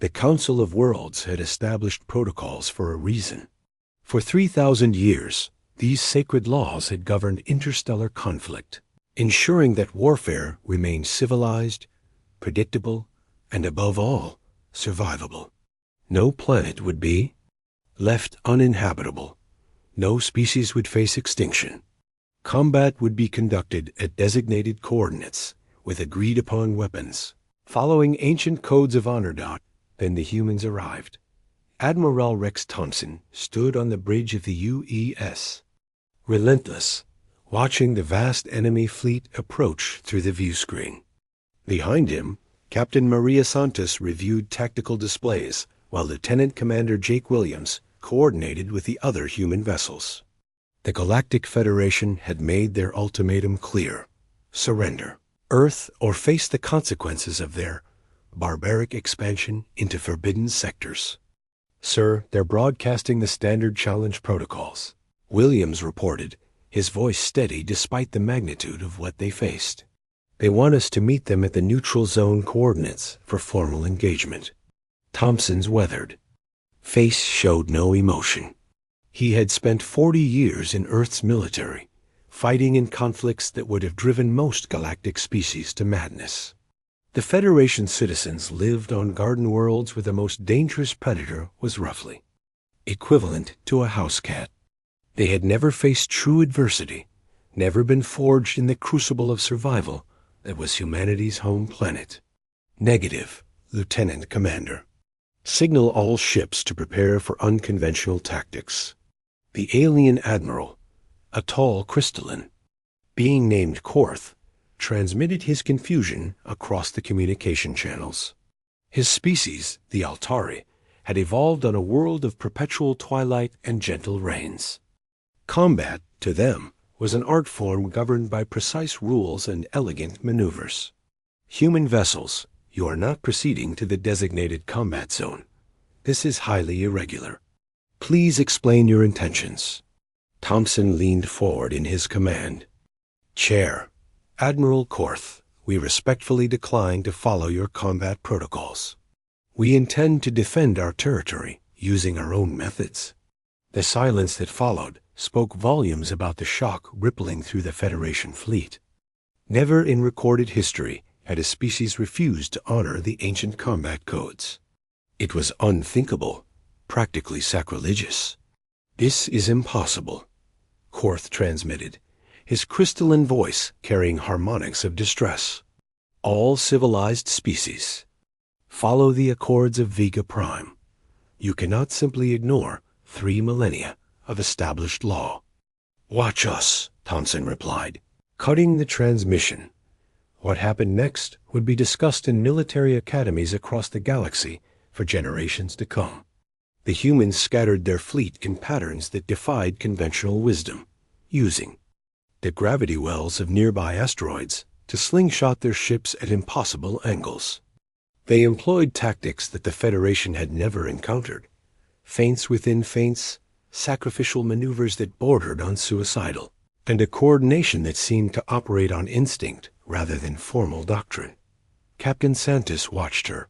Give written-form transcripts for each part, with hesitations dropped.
The Council of Worlds had established protocols for a reason. For 3,000 years, these sacred laws had governed interstellar conflict, ensuring that warfare remained civilized, predictable, and above all, survivable. No planet would be left uninhabitable. No species would face extinction. Combat would be conducted at designated coordinates with agreed-upon weapons, following ancient codes of honor. Then the humans arrived. Admiral Rex Thompson stood on the bridge of the UES, relentless, watching the vast enemy fleet approach through the view screen. Behind him, Captain Maria Santos reviewed tactical displays, while Lieutenant Commander Jake Williams coordinated with the other human vessels. The Galactic Federation had made their ultimatum clear: surrender Earth or face the consequences of their barbaric expansion into forbidden sectors. "Sir, they're broadcasting the standard challenge protocols," Williams reported, his voice steady despite the magnitude of what they faced. "They want us to meet them at the neutral zone coordinates for formal engagement." Thompson's weathered face showed no emotion. He had spent 40 years in Earth's military, fighting in conflicts that would have driven most galactic species to madness. The Federation citizens lived on garden worlds where the most dangerous predator was roughly equivalent to a house cat. They had never faced true adversity, never been forged in the crucible of survival that was humanity's home planet. "Negative, Lieutenant Commander. Signal all ships to prepare for unconventional tactics." The alien admiral, a tall crystalline, being named Korth, transmitted his confusion across the communication channels. His species, the Altari, had evolved on a world of perpetual twilight and gentle rains. Combat, to them, was an art form governed by precise rules and elegant maneuvers. "Human vessels, you are not proceeding to the designated combat zone. This is highly irregular. Please explain your intentions." Thompson leaned forward in his command. "Chair, Admiral Korth, we respectfully decline to follow your combat protocols. We intend to defend our territory using our own methods." The silence that followed spoke volumes about the shock rippling through the Federation fleet. Never in recorded history had a species refused to honor the ancient combat codes. It was unthinkable, practically sacrilegious. "This is impossible," Korth transmitted, his crystalline voice carrying harmonics of distress. "All civilized species follow the Accords of Vega Prime. You cannot simply ignore 3 millennia of established law." "Watch us," Thompson replied, cutting the transmission. What happened next would be discussed in military academies across the galaxy for generations to come. The humans scattered their fleet in patterns that defied conventional wisdom, using the gravity wells of nearby asteroids to slingshot their ships at impossible angles. They employed tactics that the Federation had never encountered: feints within feints, sacrificial maneuvers that bordered on suicidal, and a coordination that seemed to operate on instinct rather than formal doctrine. Captain Santos watched her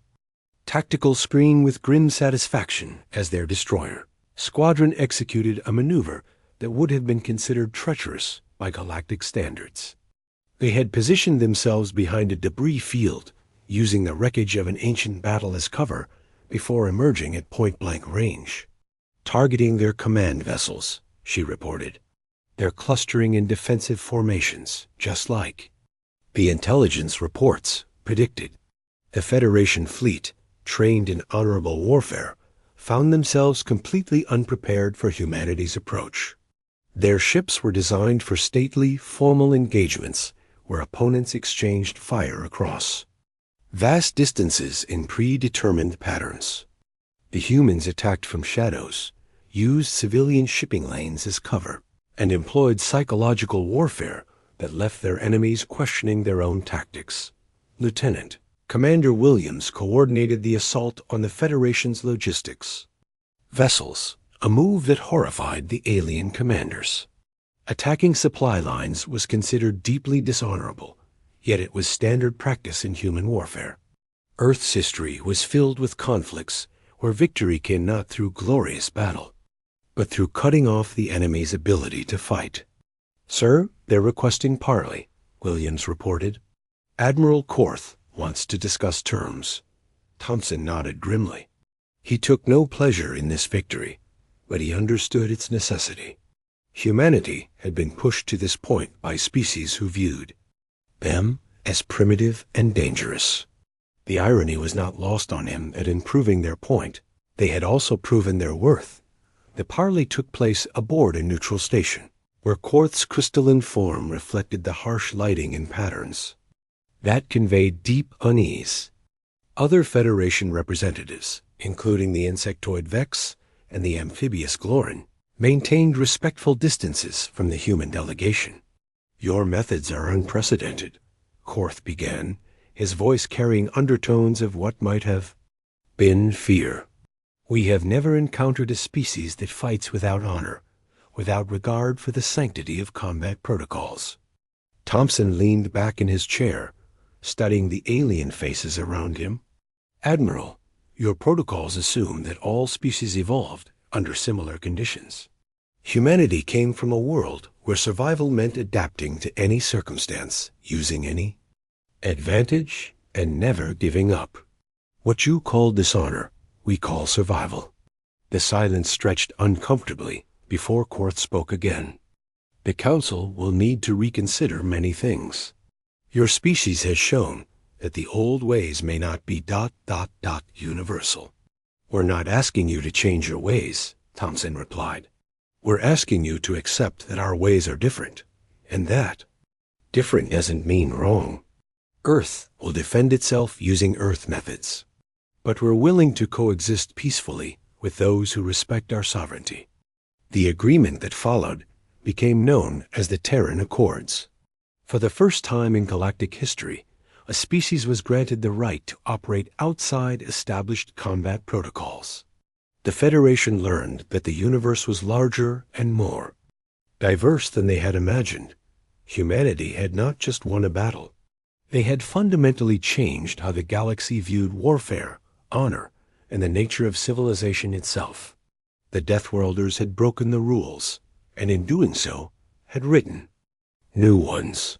tactical screen with grim satisfaction as their destroyer. Squadron executed a maneuver that would have been considered treacherous by galactic standards. They had positioned themselves behind a debris field, using the wreckage of an ancient battle as cover before emerging at point-blank range. "Targeting their command vessels," she reported. "They're clustering in defensive formations, just like the intelligence reports predicted." The Federation fleet, trained in honorable warfare, found themselves completely unprepared for humanity's approach. Their ships were designed for stately, formal engagements where opponents exchanged fire across vast distances in predetermined patterns. The humans attacked from shadows, used civilian shipping lanes as cover, and employed psychological warfare that left their enemies questioning their own tactics. Lieutenant Commander Williams coordinated the assault on the Federation's logistics vessels, a move that horrified the alien commanders. Attacking supply lines was considered deeply dishonorable, yet it was standard practice in human warfare. Earth's history was filled with conflicts where victory came not through glorious battle, but through cutting off the enemy's ability to fight. "Sir, they're requesting parley," Williams reported. "Admiral Korth wants to discuss terms." Thompson nodded grimly. He took no pleasure in this victory, but he understood its necessity. Humanity had been pushed to this point by species who viewed them as primitive and dangerous. The irony was not lost on him that in proving their point, they had also proven their worth. The parley took place aboard a neutral station, where Korth's crystalline form reflected the harsh lighting and patterns. That conveyed deep unease. Other Federation representatives, including the insectoid Vex and the amphibious Glorin, maintained respectful distances from the human delegation. "Your methods are unprecedented," Korth began, his voice carrying undertones of what might have been fear. "We have never encountered a species that fights without honor, without regard for the sanctity of combat protocols." Thompson leaned back in his chair, studying the alien faces around him. "Admiral, your protocols assume that all species evolved under similar conditions. Humanity came from a world where survival meant adapting to any circumstance, using any advantage, and never giving up. What you call dishonor, we call survival." The silence stretched uncomfortably before Korth spoke again. "The Council will need to reconsider many things. Your species has shown that the old ways may not be ... universal." "We're not asking you to change your ways," Thompson replied. "We're asking you to accept that our ways are different, and that different doesn't mean wrong. Earth will defend itself using Earth methods, but we're willing to coexist peacefully with those who respect our sovereignty." The agreement that followed became known as the Terran Accords. For the first time in galactic history, a species was granted the right to operate outside established combat protocols. The Federation learned that the universe was larger and more diverse than they had imagined. Humanity had not just won a battle. They had fundamentally changed how the galaxy viewed warfare, honor, and the nature of civilization itself. The Deathworlders had broken the rules, and in doing so, had written new ones.